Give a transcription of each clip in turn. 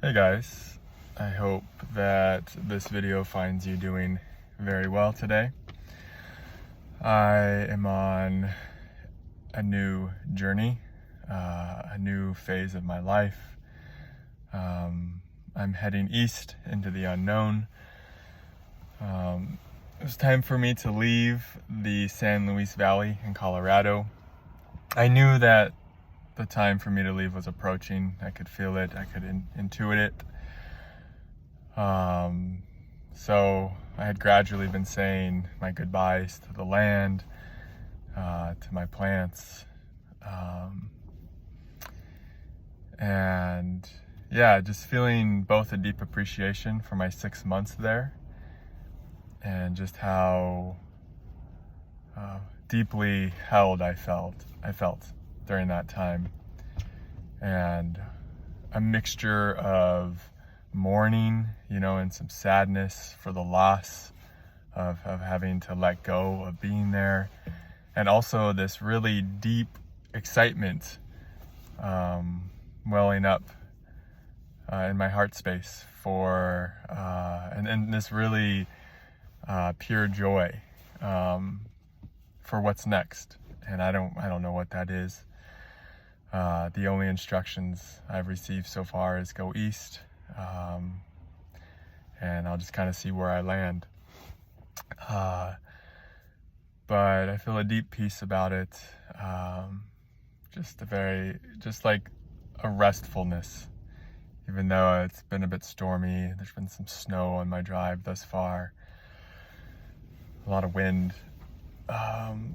Hey guys, I hope that this video finds you doing very well today. I am on a new journey, a new phase of my life. I'm heading east into the unknown. It was time for me to leave the San Luis Valley in Colorado. I knew that the time for me to leave was approaching. I could feel it, I could intuit it. So I had gradually been saying my goodbyes to the land, to my plants, and yeah, just feeling both a deep appreciation for my 6 months there and just how deeply held I felt during that time, and a mixture of mourning, and some sadness for the loss of having to let go of being there, and also this really deep excitement welling up in my heart space for and this really pure joy for what's next. And I don't know what that is. The only instructions I've received so far is go east, and I'll just kind of see where I land. But I feel a deep peace about it. Just like a restfulness, even though it's been a bit stormy. There's been some snow on my drive thus far, a lot of wind.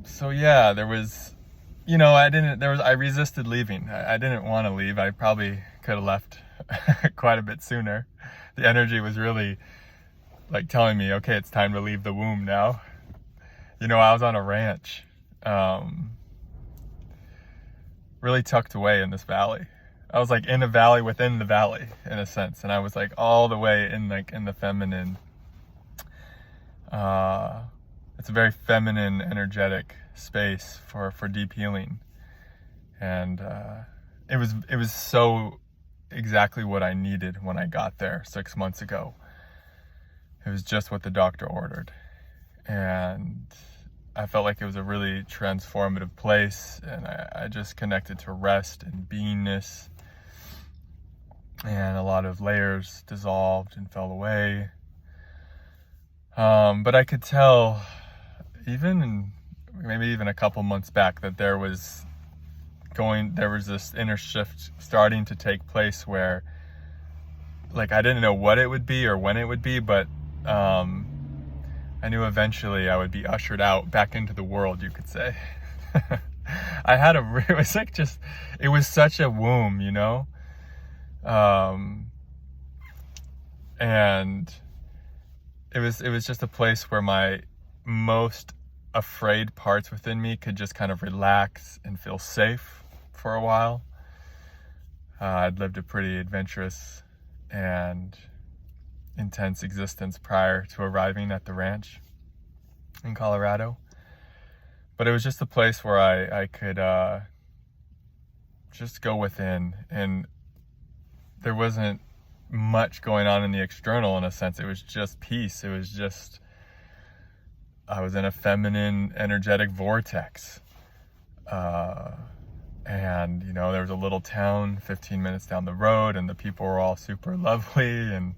So yeah, there was, I resisted leaving. I didn't want to leave. I probably could have left quite a bit sooner. The energy was really like telling me, okay, it's time to leave the womb now. I was on a ranch, really tucked away in this valley. I was like in a valley within the valley, in a sense, and I was like all the way in the feminine. It's a very feminine, energetic space for deep healing, and it was so exactly what I needed when I got there 6 months ago. It was just what the doctor ordered, and I felt like it was a really transformative place, and I just connected to rest and beingness, and a lot of layers dissolved and fell away. But I could tell, maybe even a couple months back, that there was this inner shift starting to take place where, like, I didn't know what it would be or when it would be, but I knew eventually I would be ushered out back into the world, you could say. It was such a womb, and it was just a place where my most afraid parts within me could just kind of relax and feel safe for a while. I'd lived a pretty adventurous and intense existence prior to arriving at the ranch in Colorado, but it was just a place where I could just go within, and there wasn't much going on in the external, in a sense. It was just peace. It was just, I was in a feminine energetic vortex, and there was a little town 15 minutes down the road, and the people were all super lovely, and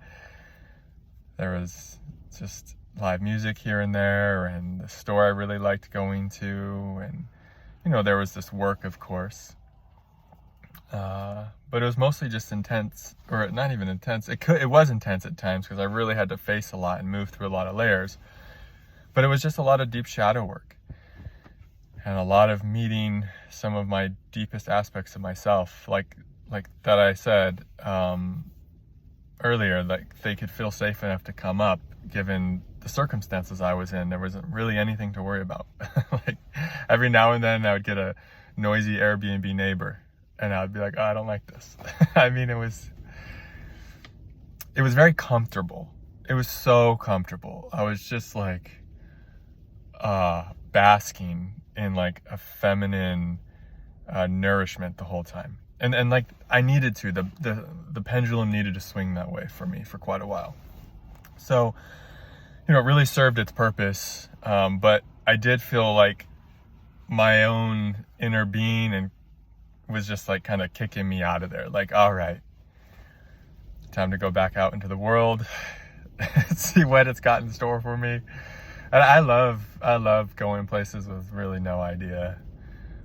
there was just live music here and there, and the store I really liked going to, and there was this work, of course, but it was mostly just intense, or not even intense. It was intense at times because I really had to face a lot and move through a lot of layers, but it was just a lot of deep shadow work and a lot of meeting some of my deepest aspects of myself, like that I said earlier, like they could feel safe enough to come up given the circumstances I was in. There wasn't really anything to worry about. Like every now and then I would get a noisy Airbnb neighbor, and I'd be like, oh, I don't like this. I mean, it was very comfortable. It was so comfortable. I was just like basking in like a feminine nourishment the whole time. and like I needed to, the pendulum needed to swing that way for me for quite a while. So, it really served its purpose. But I did feel like my own inner being and was just like kind of kicking me out of there. Like, all right, time to go back out into the world, see what it's got in store for me. And I love going places with really no idea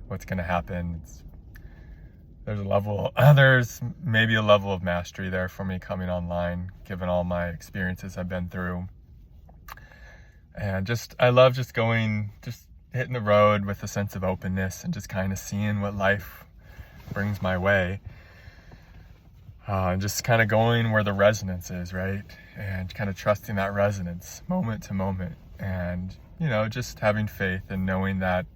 what's going to happen. There's maybe a level of mastery there for me coming online, given all my experiences I've been through. And I love just hitting the road with a sense of openness and just kind of seeing what life brings my way. And just kind of going where the resonance is, right? And kind of trusting that resonance moment to moment. And, just having faith and knowing that,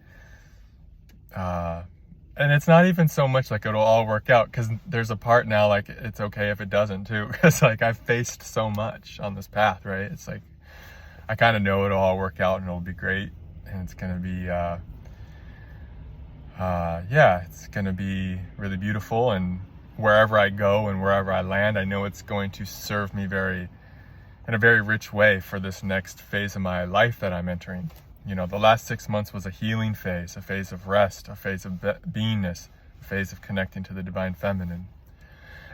and it's not even so much like it'll all work out, because there's a part now like it's okay if it doesn't too, because like I've faced so much on this path, right? It's like I kind of know it'll all work out and it'll be great, and it's gonna be it's gonna be really beautiful, and wherever I go and wherever I land, I know it's going to serve me in a very rich way for this next phase of my life that I'm entering. The last 6 months was a healing phase, a phase of rest, a phase of beingness, a phase of connecting to the divine feminine.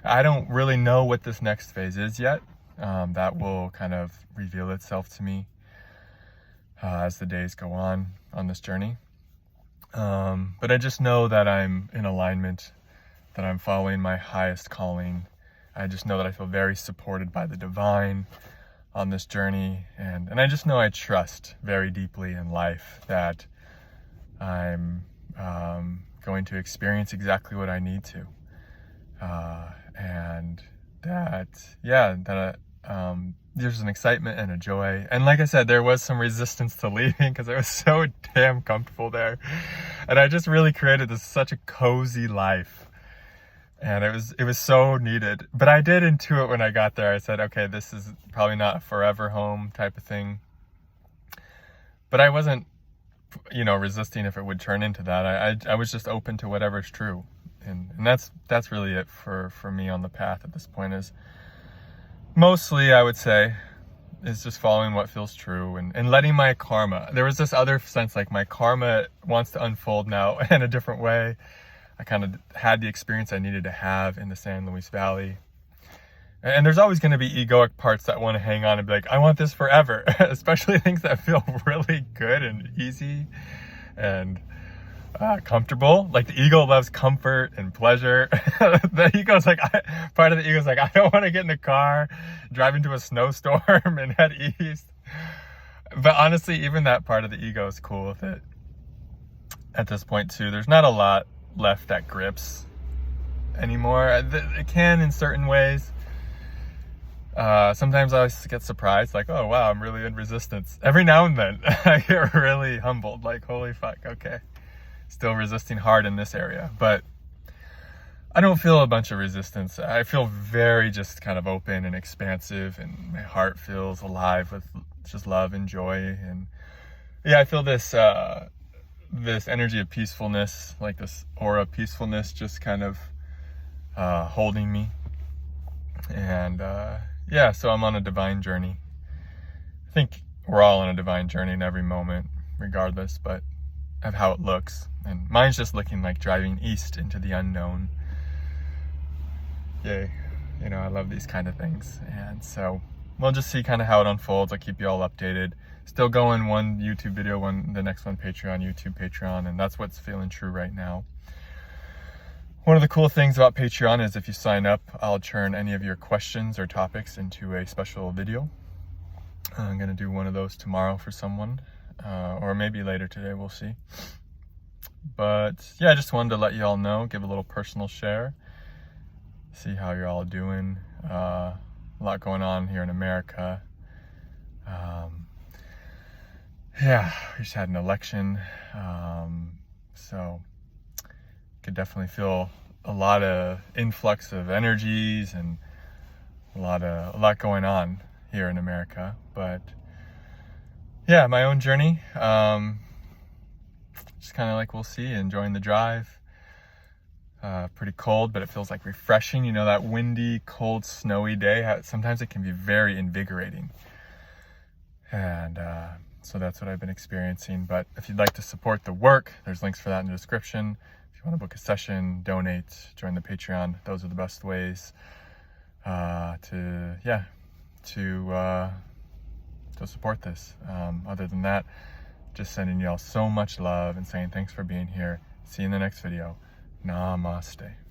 I don't really know what this next phase is yet. That will kind of reveal itself to me as the days go on this journey. But I just know that I'm in alignment, that I'm following my highest calling. I just know that I feel very supported by the divine on this journey, and I just know I trust very deeply in life that I'm going to experience exactly what I need to, and that there's an excitement and a joy. And like I said, there was some resistance to leaving because I was so damn comfortable there, and I just really created such a cozy life. And it was so needed. But I did intuit when I got there. I said, okay, this is probably not a forever home type of thing. But I wasn't, resisting if it would turn into that. I was just open to whatever's true. And that's really it for me on the path at this point, is mostly, I would say, is just following what feels true and letting my karma. There was this other sense like my karma wants to unfold now in a different way. I kind of had the experience I needed to have in the San Luis Valley. And there's always going to be egoic parts that want to hang on and be like, I want this forever, especially things that feel really good and easy and comfortable. Like the ego loves comfort and pleasure. The ego's like, part of the ego's like, I don't want to get in the car, drive into a snowstorm and head east. But honestly, even that part of the ego is cool with it at this point too. There's not a lot left that grips anymore. It can in certain ways. Sometimes I get surprised, like, oh wow, I'm really in resistance. Every now and then I get really humbled, like, holy fuck, okay, still resisting hard in this area. But I don't feel a bunch of resistance. I feel very just kind of open and expansive, and my heart feels alive with just love and joy. And yeah, I feel this energy of peacefulness, like this aura of peacefulness, just kind of holding me. And so I'm on a divine journey. I think we're all on a divine journey in every moment, regardless, but of how it looks. And mine's just looking like driving east into the unknown. Yay. I love these kind of things. And so we'll just see kind of how it unfolds. I'll keep you all updated. Still going one YouTube video, the next one Patreon, and that's what's feeling true right now. One of the cool things about Patreon is if you sign up, I'll turn any of your questions or topics into a special video. I'm going to do one of those tomorrow for someone, or maybe later today, we'll see. But yeah, I just wanted to let you all know, give a little personal share, see how you're all doing. A lot going on here in America. We just had an election, so could definitely feel a lot of influx of energies and a lot going on here in America. But yeah, my own journey, just kind of like we'll see, enjoying the drive. Pretty cold, but it feels like refreshing. You know, that windy, cold, snowy day, sometimes it can be very invigorating. And so that's what I've been experiencing. But if you'd like to support the work, there's links for that in the description. If you want to book a session, donate, join the Patreon, those are the best ways to support this. Other than that, just sending y'all so much love and saying thanks for being here. See you in the next video. Namaste.